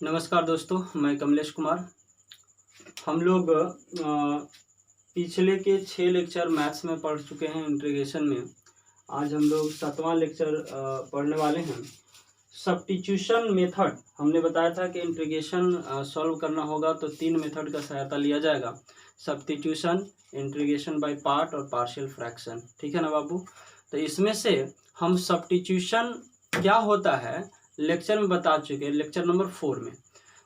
नमस्कार दोस्तों, मैं कमलेश कुमार। हम लोग पिछले के 6 लेक्चर मैथ्स में पढ़ चुके हैं इंटीग्रेशन में। आज हम लोग 7वां लेक्चर पढ़ने वाले हैं। सब्स्टिट्यूशन मेथड हमने बताया था कि इंटीग्रेशन सॉल्व करना होगा तो 3 मेथड का सहायता लिया जाएगा। सब्स्टिट्यूशन, इंटीग्रेशन बाय पार्ट और पार्शियल फ्रैक्शन। ठीक है ना बाबू? तो इसमें से हम सब्स्टिट्यूशन क्या होता है लेक्चर में बता चुके हैं, लेक्चर नंबर 4 में।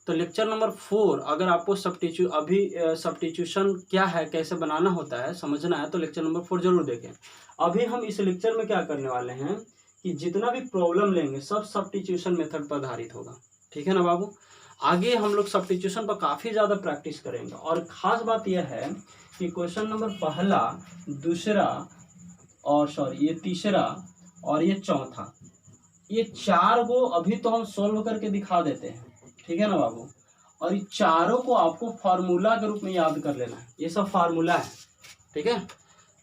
तो लेक्चर नंबर 4 अगर आपको सब्स्टिट्यूशन क्या है, कैसे बनाना होता है समझना है तो लेक्चर नंबर 4 जरूर देखें। अभी हम इस लेक्चर में क्या करने वाले हैं कि जितना भी प्रॉब्लम लेंगे सब सब्स्टिट्यूशन मेथड पर आधारित होगा। ठीक है ना बाबू? आगे हम लोग सब्स्टिट्यूशन पर काफ़ी ज़्यादा प्रैक्टिस करेंगे और ख़ास बात यह है कि क्वेश्चन नंबर पहला, दूसरा और ये तीसरा और ये चौथा, ये 4 को अभी तो हम सोल्व करके दिखा देते हैं। ठीक है ना बाबू? और ये चारों को आपको फार्मूला के रूप में याद कर लेना है। ये सब फार्मूला है। ठीक है?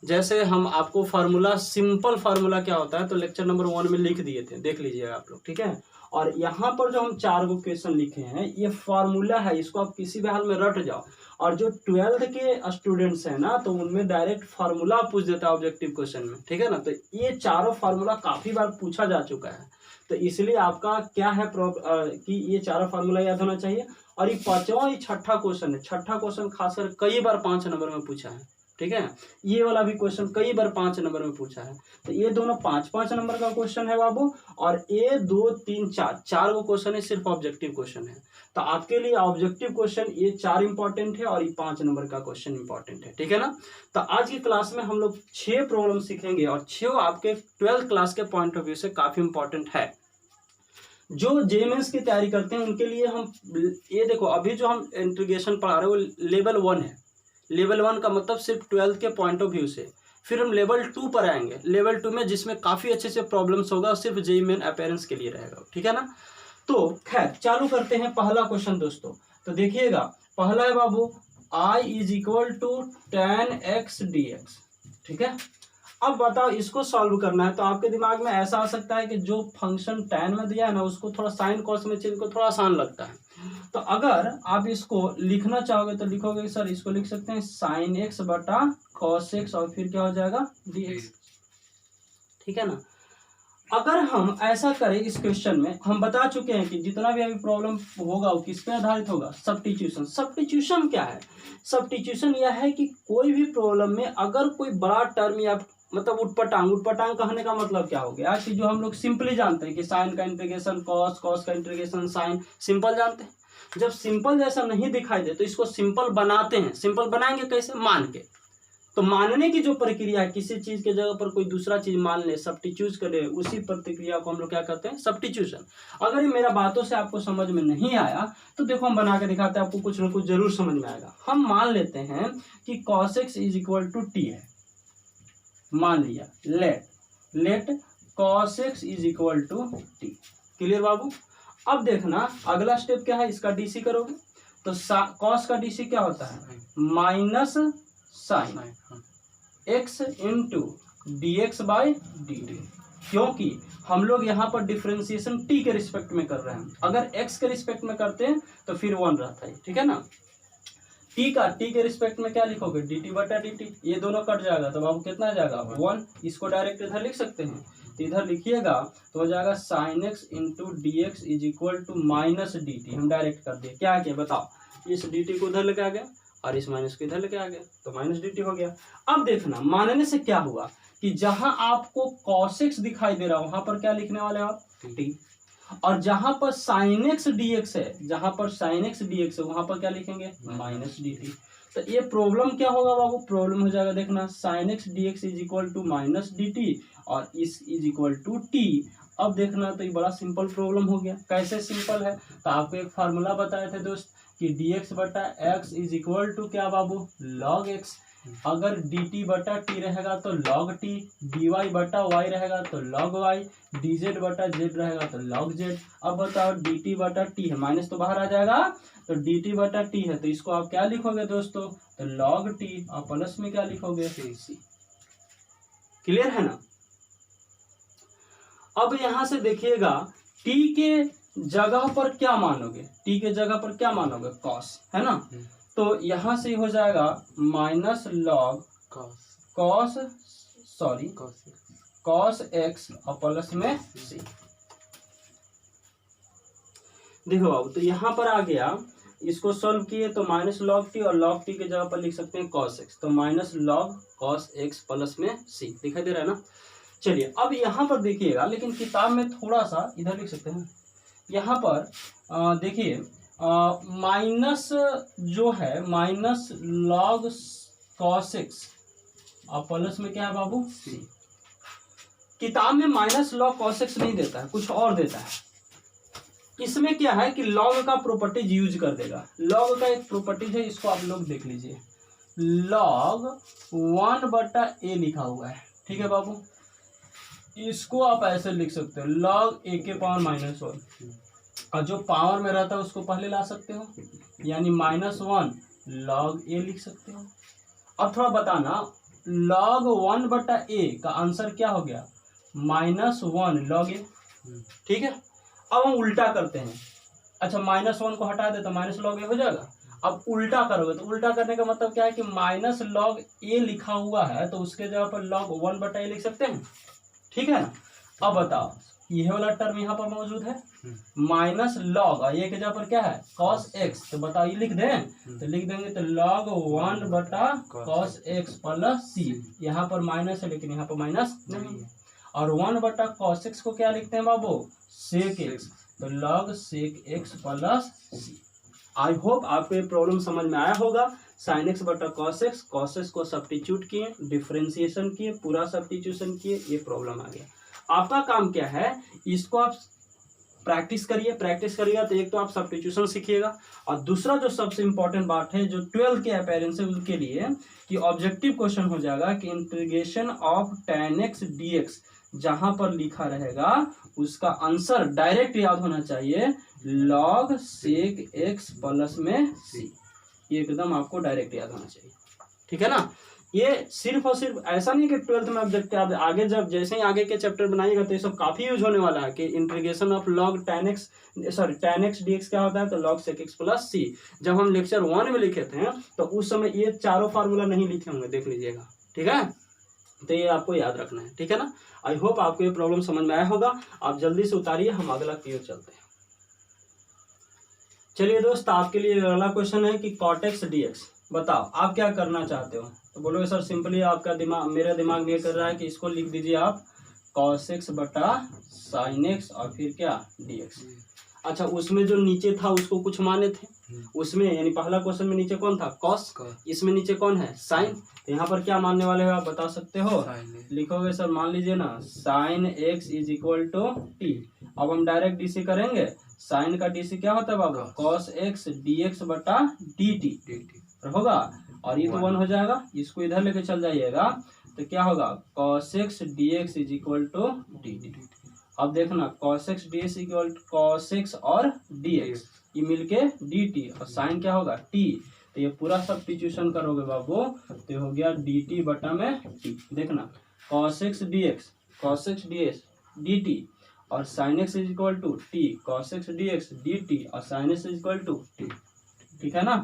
जैसे हम आपको फार्मूला, सिंपल फार्मूला क्या होता है तो लेक्चर नंबर 1 में लिख दिए थे, देख लीजिएगा आप लोग। ठीक है? और यहाँ पर जो हम 4 को क्वेश्चन लिखे हैं ये फार्मूला है, इसको आप किसी भी हाल में रट जाओ। और जो 12th के स्टूडेंट्स हैं ना तो उनमें डायरेक्ट फार्मूला पूछ देता है ऑब्जेक्टिव क्वेश्चन में। ठीक है ना? तो ये चारों फार्मूला काफ़ी बार पूछा जा चुका है, तो इसलिए आपका क्या है कि ये चारों फार्मूला याद होना चाहिए। और ये 5वां, ये 6ठा क्वेश्चन है। 6ठा क्वेश्चन खासकर कई बार 5 नंबर में पूछा है। ठीक है? ये वाला भी क्वेश्चन कई बार 5 नंबर में पूछा है। तो ये दोनों 5-5 नंबर का क्वेश्चन है बाबू। और ये 2, 3, 4 को क्वेश्चन है, सिर्फ ऑब्जेक्टिव क्वेश्चन है। तो आपके लिए ऑब्जेक्टिव क्वेश्चन ये 4 इंपॉर्टेंट है और ये 5 नंबर का क्वेश्चन इंपॉर्टेंट है। ठीक है ना? तो आज की क्लास में हम लोग 6 प्रॉब्लम सीखेंगे और 6 आपके 12th क्लास के पॉइंट ऑफ व्यू से काफी इंपॉर्टेंट है। जो जेमेंस की तैयारी करते हैं उनके लिए हम ये देखो, अभी जो हम इंटीग्रेशन पढ़ा रहे हैं वो लेवल 1 है। लेवल 1 का मतलब सिर्फ 12th के पॉइंट ऑफ व्यू से। फिर हम लेवल 2 पर आएंगे, लेवल 2 में जिसमें काफ़ी अच्छे से प्रॉब्लम्स होगा, सिर्फ जेई मेन अपीयरेंस के लिए रहेगा। ठीक है ना? तो खैर चालू करते हैं पहला क्वेश्चन दोस्तों। तो देखिएगा, पहला है बाबू I = tan x dx। ठीक है? अब बताओ, इसको सॉल्व करना है तो आपके दिमाग में ऐसा आ सकता है कि जो फंक्शन tan में दिया है ना उसको थोड़ा साइन कॉस में चेंज को थोड़ा आसान लगता है। तो अगर आप इसको लिखना चाहोगे तो लिखोगे सर, इसको लिख सकते हैं sin x बटा cos x और फिर क्या हो जाएगा dx। ठीक है ना? अगर हम ऐसा करें, इस क्वेश्चन में हम बता चुके हैं कि जितना भी अभी प्रॉब्लम होगा वो किस पे आधारित होगा, सब्स्टिट्यूशन। सब्स्टिट्यूशन क्या है? सब्स्टिट्यूशन यह है कि कोई भी प्रॉब्लम में अगर कोई बड़ा टर्म या मतलब उटपटांग कहने का मतलब क्या हो गया कि जो हम लोग सिंपली जानते हैं कि साइन का इंटीग्रेशन कॉस, कॉस का इंटीग्रेशन साइन, सिंपल जानते हैं। जब सिंपल जैसा नहीं दिखाई दे तो इसको सिंपल बनाते हैं। सिंपल बनाएंगे कैसे? मान के। तो मानने की जो प्रक्रिया है, किसी चीज के जगह पर कोई दूसरा चीज मान ले, सब्स्टिट्यूट करे, उसी प्रक्रिया को हम लोग क्या कहते हैं? सब्स्टिट्यूशन। अगर ये मेरा बातों से आपको समझ में नहीं आया तो देखो हम बना के दिखाते हैं, आपको कुछ ना कुछ जरूर समझ में आएगा। हम मान लेते हैं कि cos x = t है। मान लिया, let cos x = t। Clear बाबू? अब देखना अगला स्टेप क्या है, इसका डीसी करोगे तो cos का डीसी क्या होता है? Minus sine x into dx by dt। क्योंकि हम लोग यहाँ पर डिफरेंशिएशन t के रिस्पेक्ट में कर रहे हैं। अगर x के रिस्पेक्ट में करते हैं तो फिर 1 रहता है। ठीक है ना? t के रिस्पेक्ट में क्या लिखोगे? dt बटा dt। ये दोनों कट जाएगा तो बाबू कितना आ जाएगा? 1। इसको डायरेक्ट इधर लिख सकते हैं, तो इधर लिखिएगा तो हो जाएगा sin x into dx = minus dt। हम डायरेक्ट कर दिए, क्या किया बताओ? इस dt को उधर लेके आ गया और इस माइनस को इधर लेके आ गया तो माइनस dt हो गया। अब देखना मानने से क्या हुआ कि जहां आपको cos x दिखाई दे रहा है वहां पर क्या लिखने वाले हो आप? t। और जहां पर sin x dx है, जहां पर sin x dx है वहां पर क्या लिखेंगे? Minus dt। तो ये प्रॉब्लम क्या होगा बाबू? प्रॉब्लम हो जाएगा, देखना sin x dx = minus dt और इस = t। अब देखना तो ये बड़ा सिंपल प्रॉब्लम हो गया। कैसे सिंपल है? तो आपको एक फार्मूला बताए थे दोस्त कि dx बटा x = क्या बाबू? log x। अगर dt बटा t रहेगा तो log t, dy बटा y रहेगा तो log y, dz बटा z रहेगा तो log z। अब बताओ dt बटा t है, माइनस तो बाहर आ जाएगा, तो dt बटा t है तो इसको आप क्या लिखोगे दोस्तों? तो log t और प्लस में क्या लिखोगे? c। क्लियर है ना? अब यहां से देखिएगा t के जगह पर क्या मानोगे, टी के जगह पर क्या मानोगे, कॉस, है ना। तो यहाँ से हो जाएगा माइनस लॉग कॉस एक्स और प्लस में सी। देखो बाबू, तो यहाँ पर आ गया, इसको सॉल्व किए तो माइनस लॉग टी और लॉग टी के जगह पर लिख सकते हैं कॉस एक्स, तो minus log cos x plus में सी, दिखाई दे रहा है ना। चलिए अब यहाँ पर देखिएगा, लेकिन किताब में थोड़ा सा इधर लिख सकते हैं, यहाँ पर देखिए माइनस जो है माइनस लॉग कॉस एक्स और प्लस में क्या है बाबू, सी। किताब में माइनस लॉग कॉस एक्स नहीं देता है, कुछ और देता है। इसमें क्या है कि लॉग का प्रॉपर्टीज यूज कर देगा। लॉग का एक प्रॉपर्टीज है, इसको आप लोग देख लीजिए, लॉग 1/a लिखा हुआ है, ठीक है बाबू। इसको आप ऐसे लिख सकते हो, लॉग a के पावर -1, और जो पावर में रहता है उसको पहले ला सकते हो, यानी -1 लॉग a लिख सकते हो। अब थोड़ा बताना, लॉग 1/a का आंसर क्या हो गया, -1 लॉग a, ठीक है। अब हम उल्टा करते हैं, अच्छा -1 को हटा दे तो माइनस लॉग ए हो जाएगा। अब उल्टा करोगे तो उल्टा करने का मतलब क्या है कि माइनस लॉग ए लिखा हुआ है तो उसके जगह पर लॉग 1/a लिख सकते हैं, ठीक है ना। अब बताओ, यह वाला टर्म यहाँ पर मौजूद है, माइनस लॉग और ये के जगह पर क्या है, कॉस एक्स, तो बताओ ये लिख दें, तो लिख देंगे तो लॉग 1/cos x प्लस सी। यहाँ पर माइनस है लेकिन यहाँ पर माइनस नहीं है, और 1/cos x को क्या लिखते हैं बाबू, सेक एक्स, तो log sec X plus C. I hope आपको ये प्रॉब्लम समझ में आया होगा। साइन एक्स बटा कॉस एक्स को सब्स्टिट्यूट किए, डिफरेंशिएशन किए, पूरा सब्स्टिट्यूशन किए, ये प्रॉब्लम आ गया। आपका काम क्या है, इसको आप प्रैक्टिस करिएगा तो एक तो आप सब्स्टिट्यूशन सीखिएगा, और दूसरा जो सबसे इंपॉर्टेंट बात है जो 12th के अपेरेंस है उनके लिए, कि ऑब्जेक्टिव क्वेश्चन हो जाएगा कि integration of tan x dx जहां पर लिखा रहेगा उसका आंसर डायरेक्ट याद होना चाहिए, लॉग सेक एक्स प्लस में सी, ये एकदम आपको डायरेक्ट याद होना चाहिए, ठीक है ना। ये सिर्फ और सिर्फ ऐसा नहीं कि 12th में ऑब्जेक्टिव, आगे जब जैसे ही आगे के चैप्टर बनाइएगा तो ये सब काफी यूज होने वाला है, कि integration of log tan x dx क्या होता है, तो लॉग सेक एक्स प्लस सी। जब हम लेक्चर 1 में लिखे थे तो उस समय ये चारों फार्मूला नहीं लिखे होंगे, देख लीजिएगा, ठीक है। तो ये आपको याद रखना है, ठीक है ना। आई होप आपको ये प्रॉब्लम समझ में आया होगा। आप जल्दी से उतारिए, हम अगला की ओर चलते हैं। चलिए दोस्त, आपके लिए अगला क्वेश्चन है कि cot x dx, बताओ आप क्या करना चाहते हो। तो बोलोगे सर सिंपली आपका दिमाग, मेरा दिमाग ये कर रहा है कि इसको लिख दीजिए आप cos x बटा sin x और फिर क्या dx। अच्छा, उसमें जो नीचे था उसको कुछ माने थे, उसमें यानी पहला क्वेश्चन में नीचे कौन था, कॉस, इसमें नीचे कौन है, साइन, तो यहाँ पर क्या मानने वाले हो आप बता सकते हो, लिखोगे सर मान लीजिए ना sine X is equal to T. अब हम डायरेक्ट डीसी करेंगे, साइन का डीसी क्या होता है बाबू, कॉस एक्स डीएक्स बटा डी टी होगा, और ये तो 1 हो जाएगा, इसको इधर लेके चल जाइएगा तो क्या होगा, cos X DX is equal to D T. अब देखना cos x dx equal cos x और dx, ये मिलके dt, और साइन क्या होगा t, तो ये पूरा सब्स्टिट्यूशन करोगे बाबू तो हो गया dt बटा में t। देखना cos x dx dt और sin x is equal to t, cos x dx dt और sin x is equal to t, ठीक है ना।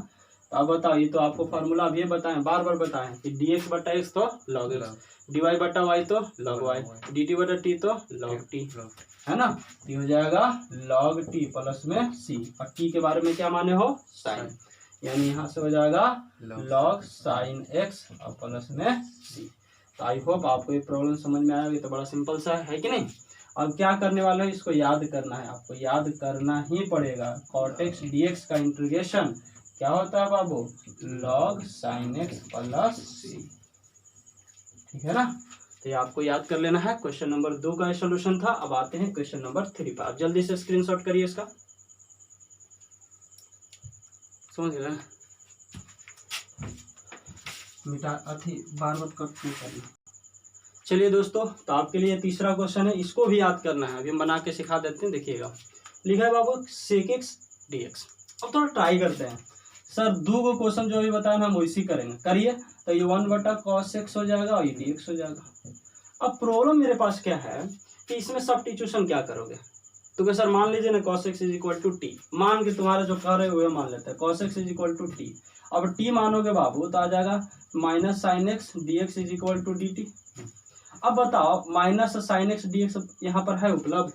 तो अब बताओ, ये तो आपको फार्मूला अभी बताएं, बार बार बताएं कि dx बटा x तो log x, dy बटा y तो log y, dt बटा t तो log t, है ना। ये हो जाएगा log t प्लस में c, और t के बारे में क्या माने हो, साइन, यानी यहाँ से हो जाएगा log sin x और प्लस में c। तो आई होप आपको ये प्रॉब्लम समझ में आया। ये तो बड़ा सिंपल सा है कि नहीं। अब क्या करने वाले हो, इसको याद करना है, आपको याद करना ही पड़ेगा। cot x dx का इंटीग्रेशन क्या होता है बाबू, log sin x plus c, ठीक है ना। तो ये आपको याद कर लेना है। क्वेश्चन नंबर 2 का सॉल्यूशन था। अब आते हैं क्वेश्चन नंबर 3 पर। आप जल्दी से स्क्रीनशॉट करिए इसका, समझ गए, मिटा अथी बार बार कट नहीं करना। चलिए दोस्तों, तो आपके लिए तीसरा क्वेश्चन है, इसको भी याद करना है, अभी हम बना के सिखा देते हैं। देखिएगा लिखा है बाबू सेक एक्स डीएक्स। अब थोड़ा ट्राई करते हैं सर, 2 क्वेश्चन जो भी बताया हम वैसी करेंगे, करिए। तो ये 1/cos x हो जाएगा और ये dx हो जाएगा। अब प्रॉब्लम मेरे पास क्या है कि इसमें सब्स्टिट्यूशन क्या करोगे, तो क्या सर मान लीजिए ना cos x is equal to T, मान के तुम्हारा जो कर रहे हुए मान लेते हैं cos x is equal to T. अब टी मानोगे बाबू तो आ जाएगा minus sine X D x is equal to D T. अब बताओ minus sine X D X यहाँ पर है, उपलब्ध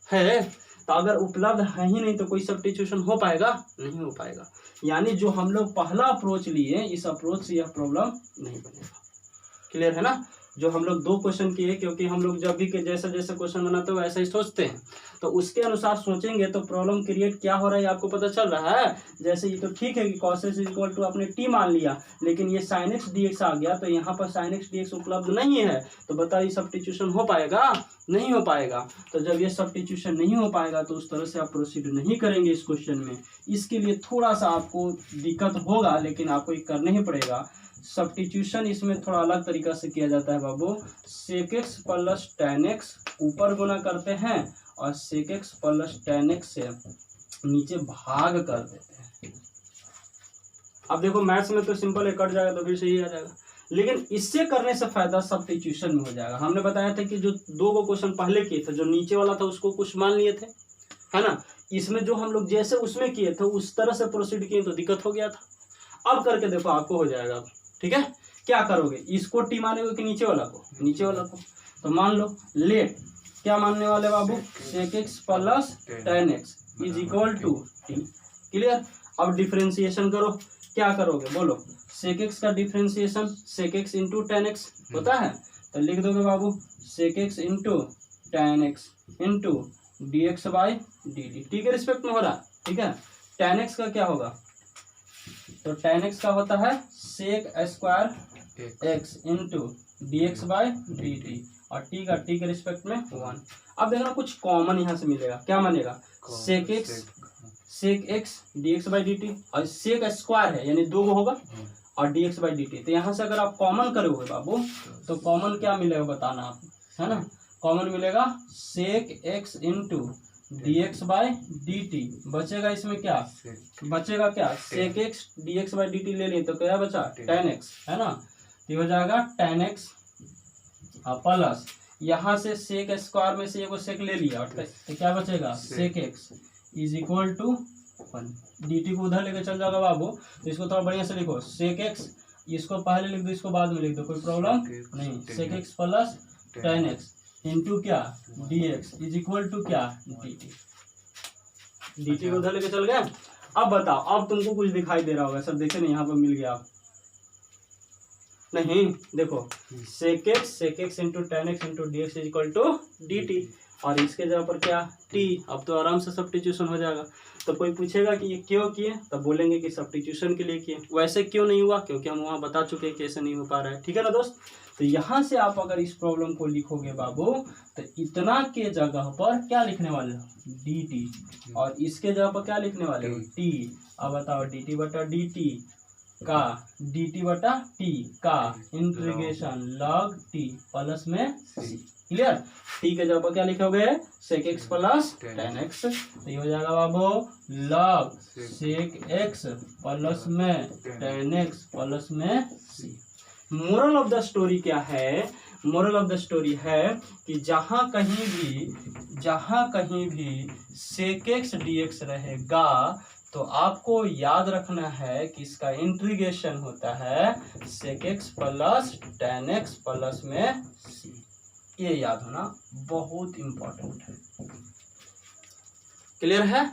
है, तो अगर उपलब्ध है ही नहीं तो कोई सब्स्टिट्यूशन हो पाएगा, नहीं हो पाएगा। यानी जो हम लोग पहला अप्रोच लिए इस अप्रोच से यह प्रॉब्लम नहीं बनेगा। क्लियर है ना? जो हम लोग दो क्वेश्चन किए, क्योंकि हम लोग जब भी जैसा जैसा क्वेश्चन बनाते हैं वैसा ही सोचते हैं, तो उसके अनुसार सोचेंगे तो प्रॉब्लम क्रिएट क्या हो रहा है आपको पता चल रहा है। जैसे ये तो ठीक है कि cos x इक्वल टू आपने टी मान लिया, लेकिन ये sin x dx आ गया, तो यहाँ पर sin x dx उपलब्ध नहीं है, तो बताइए सब्स्टिट्यूशन हो पाएगा? नहीं हो पाएगा। तो जब ये सब्स्टिट्यूशन नहीं हो पाएगा तो उस तरह से आप प्रोसीड नहीं करेंगे इस क्वेश्चन में। इसके लिए थोड़ा सा आपको दिक्कत होगा, लेकिन आपको ये करना ही पड़ेगा। सब्स्टिट्यूशन इसमें थोड़ा अलग तरीका से किया जाता है बाबू। sec x plus tan x ऊपर गुना करते हैं और sec x plus tan x से नीचे भाग कर देते हैं। अब देखो मैथ्स में तो सिंपल है, कट जाएगा तो फिर सही आ जाएगा, लेकिन इससे करने से फायदा सब्स्टिट्यूशन में हो जाएगा। हमने बताया था कि जो दो को क्वेश्चन पहले किए थे, जो नीचे वाला था उसको कुछ मान लिए थे, है ना। इसमें जो हम लोग जैसे उसमें किए थे उस तरह से प्रोसीड किए तो दिक्कत हो गया था। अब करके देखो आपको हो जाएगा। ठीक है, क्या करोगे, इसको टी मानोगे कि नीचे वाला को? नीचे वाला को। तो मान लो लेट क्या मानने वाले बाबू, sec x plus tan x is equal to T. Clear? अब डिफरेंशिएशन करो, क्या करोगे बोलो? sec x का differentiation sec x into tan x होता है, तो लिख दोगे बाबू sec x into tan x into D X by D T. T के रिस्पेक्ट में हो रहा, ठीक है। tan x का क्या होगा, तो tan x का होता है sec square x into D X by D T, और टी के रिस्पेक्ट में 1। अब देखना कुछ कॉमन यहाँ से मिलेगा, क्या बनेगा, sec x D X by D T, और sec स्क्वायर है यानी 2 होगा, और D X by D T. तो यहाँ से अगर आप कॉमन करोगे बाबू तो कॉमन क्या मिलेगा बताना आप, है ना। कॉमन मिलेगा sec x into D X by D T, बचेगा इसमें क्या बचेगा, क्या sec x D X by D T ले लिए तो क्या बचा tan x, है ना। तो हो जाएगा tan x प्लस यहाँ से sec स्क्वायर में से एगो sec ले लिया, तो क्या बचेगा sec x is equal to 1। D T को उधर लेकर चल जाओगा बाबू, तो इसको थोड़ा बढ़िया से लिखो sec x, इसको पहले लिख दो इसको बाद में लिख दो, कोई प्रॉब्लम नहीं। sec x plus tan x into क्या D x is equal to क्या डी टी। डी टी को उधर लेके चल गए। अब बताओ, अब तुमको कुछ दिखाई दे रहा होगा सर, देखे नहीं यहाँ पर मिल गया नहीं, देखो sec x into tan x into D x is equal to D T, और इसके जगह पर क्या टी। अब तो आराम से सब्स्टिट्यूशन हो जाएगा। तो कोई पूछेगा कि ये क्यों किए, तब बोलेंगे कि सब्स्टिट्यूशन के लिए किए। वैसे क्यों नहीं हुआ, क्योंकि हम वहाँ बता चुके हैं कैसे नहीं हो पा रहा है, ठीक है ना दोस्त। तो यहाँ से आप अगर इस प्रॉब्लम को लिखोगे बाबू तो इतना के जगह पर क्या लिखने वाले हो डी टी, और इसके जगह पर क्या लिखने वाले हो टी। अब बताओ डी टी बटा डी टी का डी टी बटा टी का इंटीग्रेशन लॉग टी प्लस में सी। क्लियर? टी के जगह पर क्या लिखोगे sec x plus tan x, तो ये हो जाएगा बाबू लॉग sec x प्लस में tan x प्लस में c। Moral of the story क्या है, मोरल ऑफ द स्टोरी है कि जहां कहीं भी sec x dx रहेगा तो आपको याद रखना है कि इसका इंटीग्रेशन होता है sec x plus tan x plus में c। ये याद होना बहुत इंपॉर्टेंट है। क्लियर है?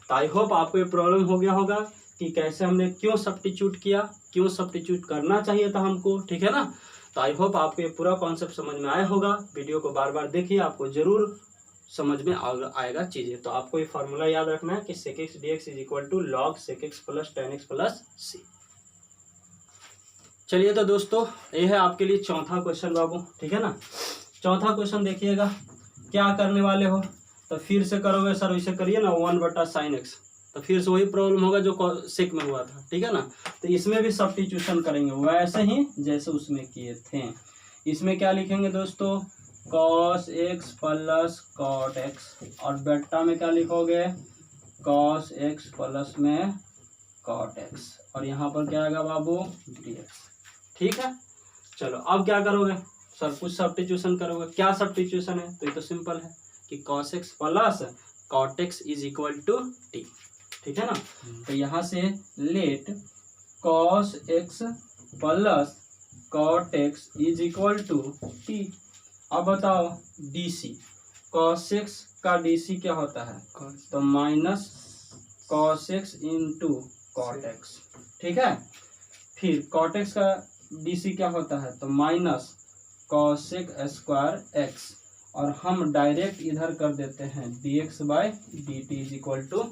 तो आई होप आपको ये प्रॉब्लम हो गया होगा कि कैसे हमने क्यों सब्स्टिट्यूट किया, क्यों सब्स्टिट्यूट करना चाहिए था हमको, ठीक है ना। तो आई होप आपको ये पूरा कॉन्सेप्ट समझ में आया होगा। वीडियो को बार बार देखिए, आपको जरूर समझ में आएगा चीजें। तो आपको ये फार्मूला याद रखना है कि sec x dx is equal to log sec x plus tan x plus c। चलिए तो दोस्तों ये है आपके लिए चौथा क्वेश्चन बाबू, ठीक है ना। चौथा क्वेश्चन देखिएगा, क्या करने वाले हो, तो फिर से करोगे सर वैसे करिए ना 1/sin x, तो फिर से वही प्रॉब्लम होगा जो सेक में हुआ था, ठीक है ना। तो इसमें भी सब्स्टिट्यूशन करेंगे वैसे ही जैसे उसमें किए थे। इसमें क्या लिखेंगे दोस्तों, cos x plus cot x, और बेटा में क्या लिखोगे cos x प्लस में cot x, और यहाँ पर क्या आएगा बाबू dx, ठीक है। चलो अब क्या करोगे सर, कुछ सब्स्टिट्यूशन करोगे। क्या सब्स्टिट्यूशन है, तो ये तो सिंपल है, कि cos x plus cot x is equal to t, ठीक है ना। तो यहाँ से let cos x plus cot x is equal to T. अब बताओ DC, cos x का DC क्या होता है, तो minus cos x into cot x, ठीक है। फिर cot x का DC क्या होता है, तो माइनस cosec स्क्वायर x, और हम डायरेक्ट इधर कर देते हैं dx by dt is equal to 1।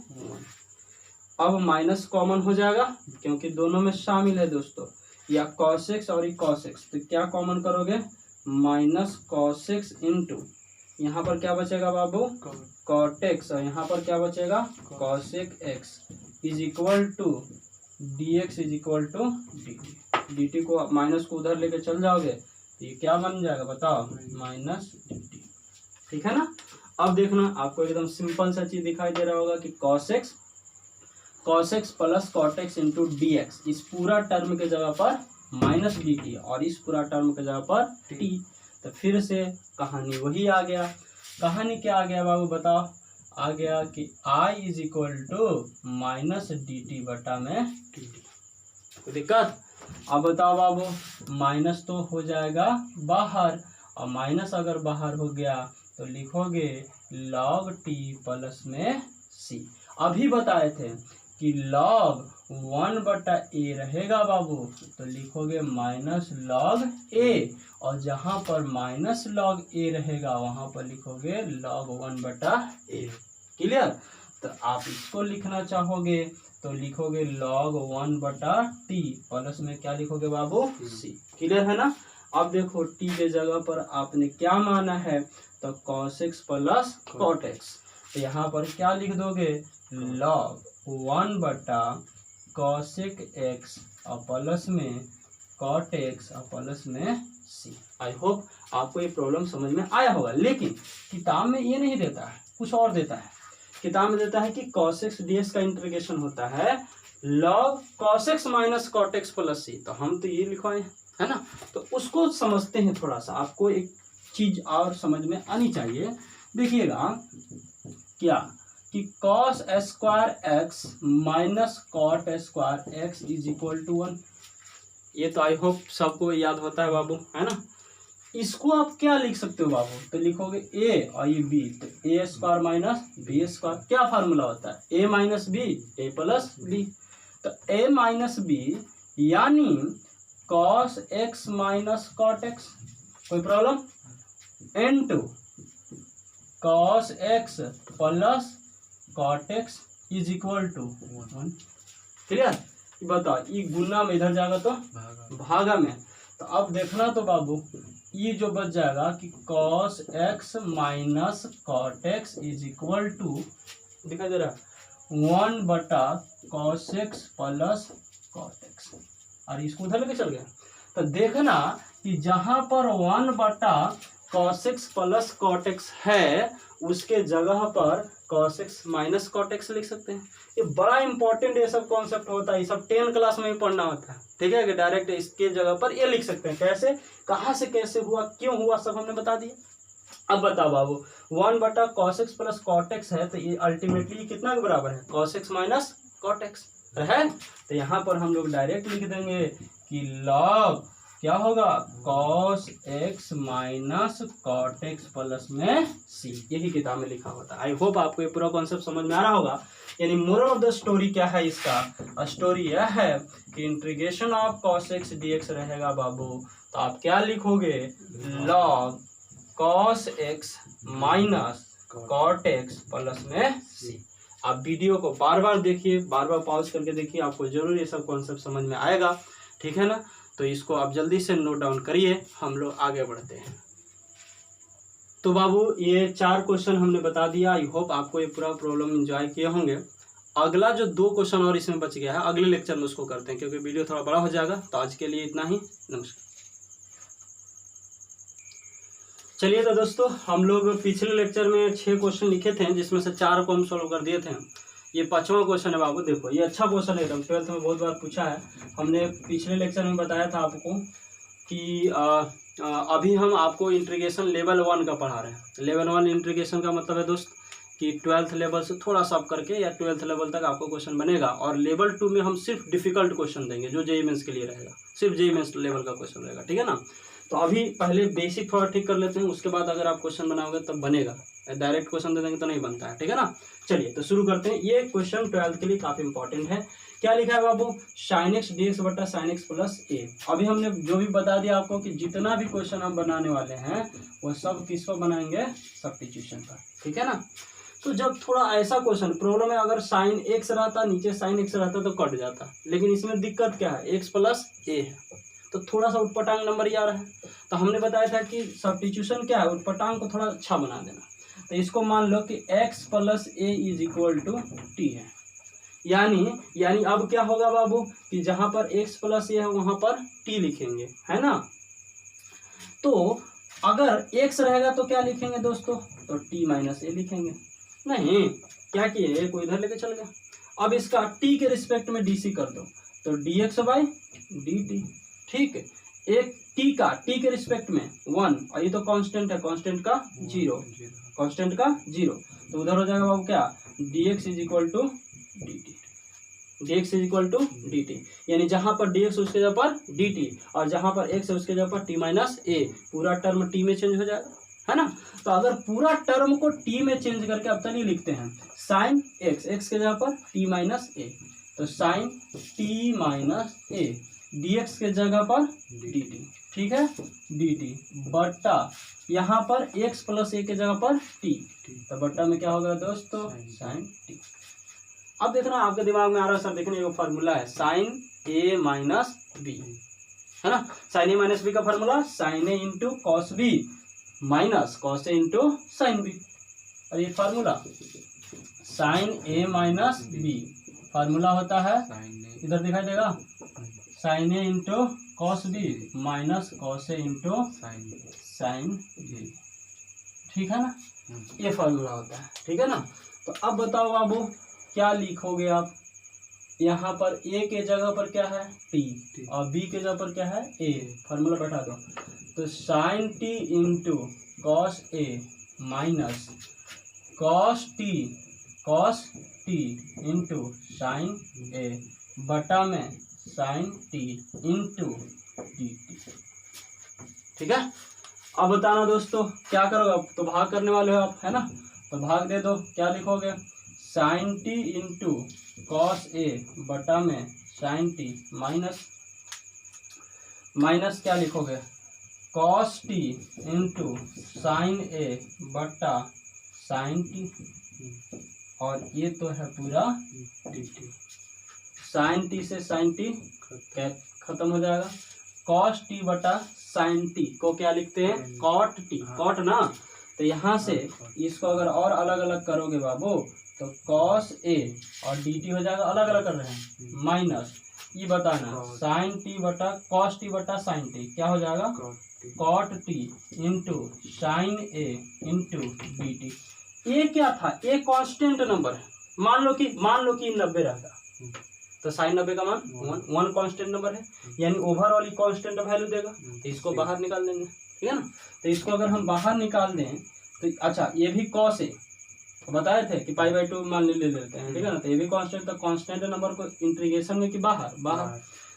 अब माइनस कॉमन हो जाएगा क्योंकि दोनों में शामिल है दोस्तों, या cos x और ये cos x, तो क्या कॉमन करोगे, माइनस cos x इंटू यहाँ पर क्या बचेगा बाबू, cot x, और यहाँ पर क्या बचेगा cosec x is equal to dx is equal to dt को माइनस को उधर लेके चल जाओगे तो ये क्या बन जाएगा बताओ, माइनस dt, ठीक है ना। अब देखना आपको एकदम सिंपल सा चीज दिखाई दे रहा होगा कि cos x plus cot x into D x, इस पूरा टर्म के जगह पर माइनस डी टी और इस पूरा टर्म के जगह पर टी। तो फिर से कहानी वही आ गया। कहानी क्या आ गया बाबू बताओ, आ गया कि i is equal to minus d t बटा में टी टी। कोई दिक्कत? अब बताओ बाबू, माइनस तो हो जाएगा बाहर, और माइनस अगर बाहर हो गया तो लिखोगे log t प्लस में c। अभी बताए थे कि log 1/a रहेगा बाबू, तो लिखोगे माइनस log a, और जहाँ पर माइनस log a रहेगा वहाँ पर लिखोगे log 1/a। क्लियर? तो आप इसको लिखना चाहोगे तो लिखोगे log 1/t प्लस में क्या लिखोगे बाबू, c। क्लियर है ना। अब देखो t के जगह पर आपने क्या माना है, तो cos x plus cot x, तो यहाँ पर क्या लिख दोगे, log 1/cosec x और प्लस में cot x और प्लस में c। आई होप आपको ये प्रॉब्लम समझ में आया होगा। लेकिन किताब में ये नहीं देता है, कुछ और देता है। किताब में देता है कि cos x dx का इंटीग्रेशन होता है log cos x minus cot x plus c। तो हम तो ये लिखवाए है ना, तो उसको समझते हैं थोड़ा सा। आपको एक चीज और समझ में आनी चाहिए। देखिएगा क्या कि cos square x minus cot square x is equal to 1। ये तो आई होप सबको याद होता है बाबू, है ना। इसको आप क्या लिख सकते हो बाबू, तो लिखोगे a और ये b, तो a square minus b square, क्या फार्मूला होता है, a minus b a plus b। तो a माइनस b यानी cos x minus cot x, कोई problem, into cos x plus cot x is equal to 1। Clear? बताओ ये गुना में इधर जाएगा तो भागा में, तो अब देखना तो बाबू ये जो बच जाएगा कि cos x minus cot x is equal to, दिखाई दे रहा 1/cos x plus cot x, और इसको उधर लेके चल गया। तो देखना कि जहां पर 1/cos x plus cot x है उसके जगह पर cos x minus cot x लिख सकते हैं। ये बड़ा इंपॉर्टेंट ये सब कॉन्सेप्ट होता है, ये सब 10 क्लास में भी पढ़ना होता है, ठीक है। कि डायरेक्ट इसके जगह पर ये लिख सकते हैं। कैसे, कहाँ से कैसे हुआ, क्यों हुआ, सब हमने बता दिया। अब बताओ बाबू 1/cos x plus cot x है, तो ये अल्टीमेटली कितना के बराबर है, cos x minus cot x है। तो यहाँ पर हम लोग डायरेक्ट लिख देंगे कि log क्या होगा, cos x minus cot x plus में c। यही किताब में लिखा होता है। आई होप आपको ये पूरा कॉन्सेप्ट समझ में आ रहा होगा। यानी मोरल ऑफ द स्टोरी क्या है इसका, स्टोरी यह है कि integration of cos x dx रहेगा बाबू, तो आप क्या लिखोगे, log cos x minus cot x plus में c। आप वीडियो को बार बार देखिए, बार बार पॉज करके देखिए, आपको जरूर ये सब कॉन्सेप्ट समझ में आएगा, ठीक है ना। तो इसको आप जल्दी से नोट डाउन करिए, हम लोग आगे बढ़ते हैं। तो बाबू ये 4 क्वेश्चन हमने बता दिया। आई होप आपको ये पूरा प्रॉब्लम एंजॉय किए होंगे। अगला जो 2 क्वेश्चन और इसमें बच गया है, अगले लेक्चर में उसको करते हैं क्योंकि वीडियो थोड़ा बड़ा हो जाएगा। तो आज के लिए इतना ही, नमस्कार। चलिए तो दोस्तों, हम लोग पिछले लेक्चर में 6 क्वेश्चन लिखे थे जिसमें से 4 को हम सॉल्व कर दिए थे। ये 5वां क्वेश्चन है बाबू। देखो ये अच्छा क्वेश्चन है, एकदम 12th में बहुत बार पूछा है। हमने पिछले लेक्चर में बताया था आपको कि अभी हम आपको इंटीग्रेशन लेवल 1 का पढ़ा रहे हैं। लेवल 1 इंटीग्रेशन का मतलब है दोस्त कि 12th लेवल से थोड़ा सा अप करके या 12th लेवल तक आपको क्वेश्चन बनेगा, और लेवल 2 में हम सिर्फ डिफिकल्ट क्वेश्चन देंगे जो जेईई मेंस के लिए रहेगा, सिर्फ जेईई मेंस लेवल का क्वेश्चन रहेगा, ठीक है ना। तो अभी पहले बेसिक थोड़ा ठीक कर लेते हैं, उसके बाद अगर आप क्वेश्चन बनाओगे तब बनेगा, डायरेक्ट क्वेश्चन दे देंगे तो नहीं बनता है, ठीक है ना। चलिए तो शुरू करते हैं। ये क्वेश्चन 12th के लिए काफी इंपॉर्टेंट है। क्या लिखा है बाबू, sin x dx बटा sin x प्लस ए। अभी हमने जो भी बता दिया आपको कि जितना भी क्वेश्चन हम बनाने वाले हैं वो सब किस पर बनाएंगे, सब्स्टिट्यूशन पर, ठीक है ना। तो जब थोड़ा ऐसा क्वेश्चन प्रॉब्लम है, अगर sin x रहता नीचे sin x रहता तो कट जाता, लेकिन इसमें दिक्कत क्या है, x प्लस ए है, तो थोड़ा सा उटपटांग नंबर ही आ रहा है। तो हमने बताया था कि सब्स्टिट्यूशन क्या है, उटपटांग को थोड़ा अच्छा बना देना। तो इसको मान लो कि x plus a is equal to t है, यानी अब क्या होगा बाबू कि जहां पर x प्लस ए है वहां पर t लिखेंगे, है ना। तो अगर x रहेगा तो क्या लिखेंगे दोस्तों, तो t माइनस ए लिखेंगे। नहीं, क्या किए, को इधर लेके चल गया। अब इसका t के रिस्पेक्ट में dc कर दो, तो dx बाई dt, ठीक। एक t के रिस्पेक्ट में 1, और ये तो कांस्टेंट है, कांस्टेंट का 0, कांस्टेंट का 0, तो उधर हो जाएगा बाबू क्या, dx is equal to dt, dx is equal to dt, यानी जहां पर dx उसके जगह पर dt, और जहां पर x है उसके जगह पर t माइनस ए, पूरा टर्म t में चेंज हो जाएगा, है ना। तो अगर पूरा टर्म को t में चेंज करके अब तक लिखते हैं sin x के जगह पर t माइनस ए, तो sin t माइनस ए, dx के जगह पर dt, ठीक है, dt बट्टा यहाँ पर x प्लस ए के जगह पर t, तो बट्टा में क्या होगा दोस्तों, sin t। अब देखना आपके दिमाग में आ रहा है, सर देखने ये फार्मूला है sin a माइनस बी, है ना। sin a माइनस बी का formula sin a into cos b minus cos a into sine b, और ये formula sin a minus b formula होता है, इधर दिखाई देगा, sin a into cos b minus cos a into sine b, ठीक है ना, ये फार्मूला होता है, ठीक है ना। तो अब बताओ बाबू क्या लिखोगे आप, यहाँ पर a के जगह पर क्या है t, और b के जगह पर क्या है a, फार्मूला बैठा दो, तो sin t into cos A minus cos t into sine A बटा में साइन t इंटू dt, ठीक है। अब बताना दोस्तों क्या करोगे, अब तो भाग करने वाले हो आप, है ना, तो भाग दे दो, क्या लिखोगे, साइन टी इंटू कॉस ए बटा में साइन टी माइनस क्या लिखोगे, cos T into sine A बटा साइन टी, और ये तो है पूरा डी टी, साइन टी से साइन टी खत्म हो जाएगा, कॉस टी बटा साइन टी को क्या लिखते हैं, कॉट टी, कॉट ना, तो यहाँ से इसको अगर और अलग अलग करोगे बाबू तो कॉस ए और डी टी हो जाएगा, अलग अलग कर रहे हैं, माइनस ये बताना साइन टी बटा कॉस टी बटा साइन टी क्या हो जाएगा, cot T into sine a into D T. ए क्या था, ए कांस्टेंट नंबर है, मान लो कि 90 रहता तो साइन 90 का मान 1 कांस्टेंट नंबर है, यानी ओवरऑल ही कांस्टेंट वैल्यू देगा, तो इसको बाहर निकाल देंगे, ठीक है ना। तो इसको अगर हम बाहर निकाल दें तो अच्छा ये भी कॉस है, तो बताए थे कि पाई बाई 2 मान ले लेते हैं, ठीक है ना, तो ये भी कांस्टेंट, तो कांस्टेंट नंबर को इंटीग्रेशन में कि बाहर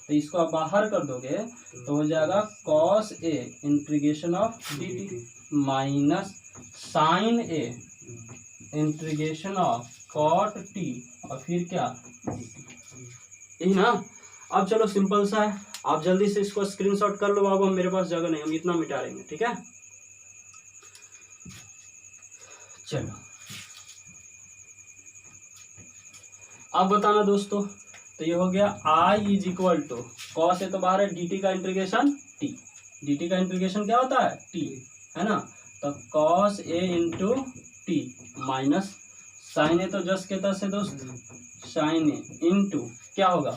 तो इसको आप बाहर कर दोगे तो हो जाएगा cos a integration of d t minus sine a integration of cot t और फिर क्या, यही ना। अब चलो सिंपल सा है, आप जल्दी से इसको स्क्रीनशॉट कर लो बाबू, मेरे पास जगह नहीं, हम इतना मिटा लेंगे, ठीक है। चलो अब बताना दोस्तों, तो ये हो गया I is equal to cos A तो बाहर है, डी टी का इंटीग्रेशन टी, डी टी का इंटीग्रेशन क्या होता है टी, है ना, तो cos a into T minus sine ए तो जस्ट के तस है दोस्त, साइन ए इंटू क्या होगा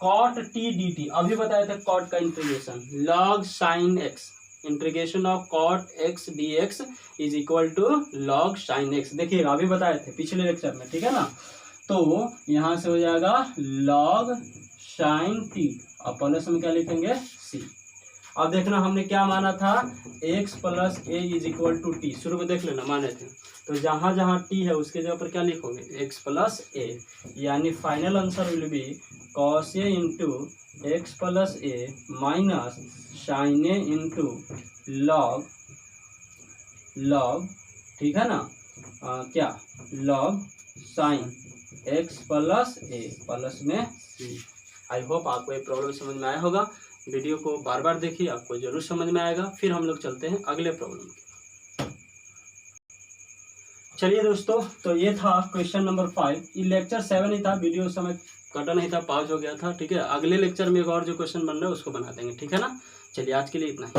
कॉट टी डी टी, अभी बताए थे कॉट का integration log sine x, integration of cot x D x is equal to log sine x, देखिएगा अभी बताए थे पिछले लेक्चर में, ठीक है ना। तो यहाँ से हो जाएगा लॉग साइन टी और प्लस में क्या लिखेंगे सी, अब देखना हमने क्या माना था, x plus a is equal to t, शुरू में देख लेना माने थे। तो जहां जहां t है उसके जगह पर क्या लिखोगे, x प्लस ए, यानी final answer will be cos a into x plus a minus sine a into log, ठीक है ना, क्या log sine x plus a plus में c। आई होप आपको ये प्रॉब्लम समझ में आया होगा। वीडियो को बार बार देखिए, आपको जरूर समझ में आएगा। फिर हम लोग चलते हैं अगले प्रॉब्लम की। चलिए दोस्तों, तो ये था क्वेश्चन नंबर 5। ये लेक्चर 7 ही था, वीडियो समय कटा नहीं था, पॉज हो गया था, ठीक है। अगले लेक्चर में एक और जो क्वेश्चन बन रहा है उसको बना देंगे, ठीक है ना। चलिए आज के लिए इतना ही।